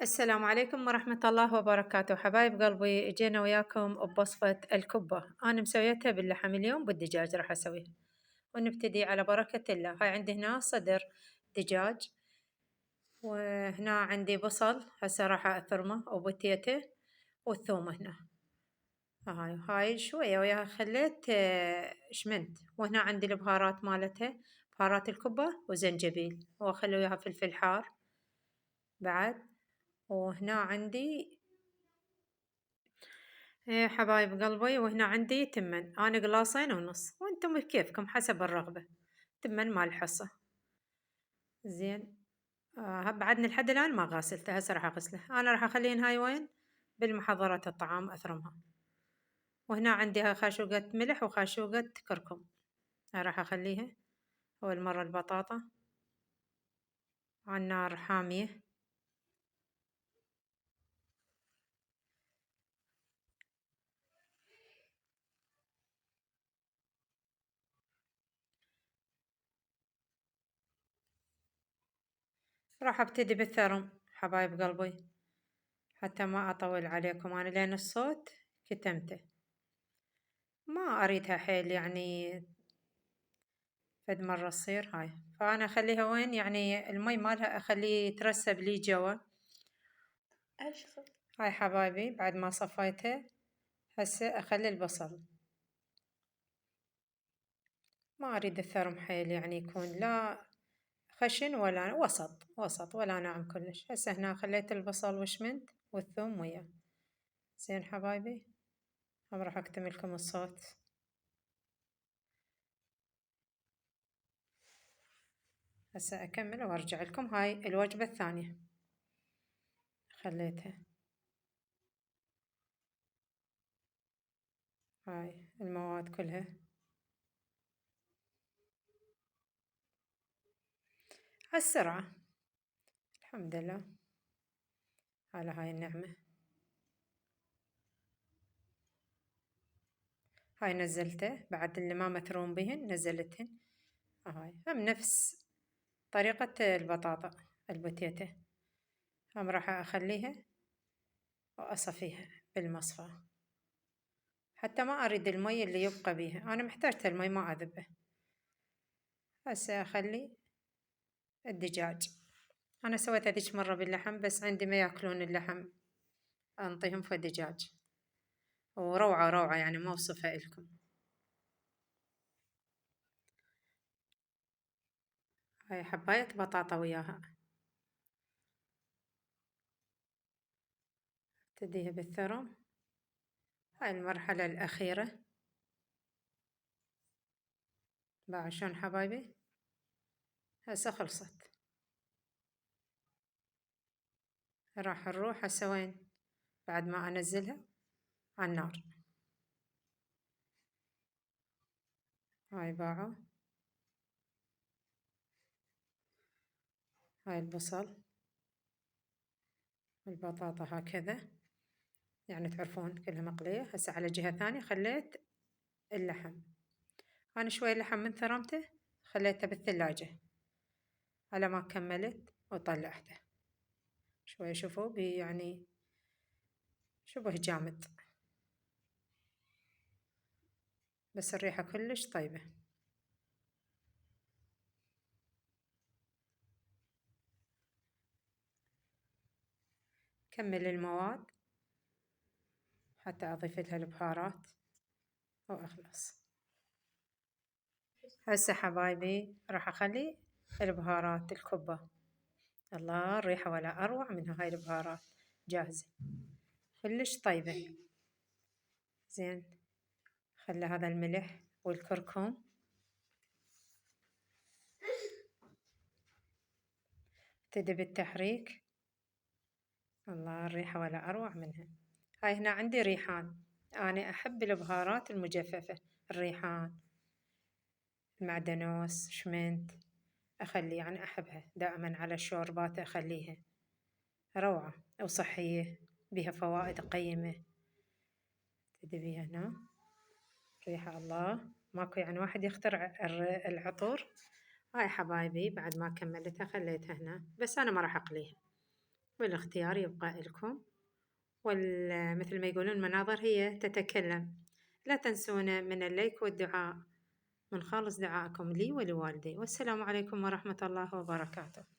السلام عليكم ورحمة الله وبركاته حبايب قلبي، جينا وياكم بوصفة الكبة. أنا مسويتها باللحم اليوم بالدجاج راح أسويها، ونبتدي على بركة الله. هاي عندي هنا صدر دجاج، وهنا عندي بصل هسه راح أثرمه وبتيته، والثوم هنا. هاي شوية وياها خليت شمنت، وهنا عندي البهارات مالتها، بهارات الكبة وزنجبيل، وأخلي وياها فلفل حار بعد. وهنا عندي إيه حبايب قلبي، وهنا عندي تمن، أنا قلاصين ونص، وانتم بكيفكم حسب الرغبة. تمن مال الحصة. زين. بعدني لحد الآن ما غاسلته، هسه راح أغسله. أنا راح أخلين هاي وين؟ بالمحضرات الطعام أثرمها. وهنا عندي هاي خاشوقة ملح وخاشوقة كركم، هاي راح أخليها. أول مرة البطاطا على النار حامية. راح أبتدي بالثرم حبايب قلبي، حتى ما أطول عليكم أنا لين الصوت كتمته. ما أريدها حيل يعني، فد مرة تصير هاي، فأنا أخليها وين يعني المي مالها أخليه يترسب لي جوا. هاي حبايبي بعد ما صفيتها، هسه أخلي البصل. ما أريد الثرم حيل يعني يكون لا خشن ولا وسط وسط ولا ناعم كلش. هسه هنا خليت البصل وشمنت والثوم وياه. زين حبايبي، هم راح أكتم لكم الصوت. هسه أكمل وأرجع لكم. هاي الوجبة الثانية خليتها. هاي المواد كلها عالسرعة، الحمد لله على هاي النعمة. هاي نزلته بعد اللي ما مثروم بهن نزلتهن. هاي هم نفس طريقة البطاطا البوتيتة، هم راح أخليها وأصفيها بالمصفى، حتى ما أريد المي اللي يبقى بيها، أنا محتاجة المي ما أذبه. هسه أخلي الدجاج. أنا سويت هذيك مرة باللحم، بس عندي ما ياكلون اللحم، أنطيهم في دجاج، وروعة روعة يعني ما أوصفها إلكم. هاي حباية بطاطا وياها، ابتديها بالثرم. هاي المرحلة الأخيرة. باع شلون حبايبي؟ هسه خلصت. راح نروح هسه وين؟ بعد ما أنزلها على النار. هاي باعوا. هاي البصل والبطاطا هكذا، يعني تعرفون كلها مقلية. هسه على جهة ثانية خليت اللحم. أنا شوي اللحم من ثرمته خليته بالثلاجة على ما كملت وطلعته. شوي شوفوا بي يعني شبه جامد، بس الريحة كلش طيبة. كمل المواد حتى أضيف لها البهارات وأخلص. هسه حبايبي راح أخلي البهارات الكبة. الله الريحة ولا أروع منها هاي البهارات، جاهزة كلش طيبة. زين. خلي هذا الملح والكركم. ابتدي بالتحريك. الله الريحة ولا أروع منها. هاي هنا عندي ريحان، أنا أحب البهارات المجففة، الريحان، المعدنوس، شمنت، أخلي يعني أحبها دائما على الشوربات، أخليها روعة وصحية، بها فوائد قيمة. ابتدي بيها هنا. ريحة الله ماكو يعني واحد يخترع العطور. هاي حبايبي بعد ما كملتها خليتها هنا، بس أنا ما راح أقليها، والاختيار يبقى إلكم. مثل ما يقولون المناظر هي تتكلم. لا تنسون من اللايك والدعاء، من خالص دعائكم لي ولوالدي، والسلام عليكم ورحمة الله وبركاته.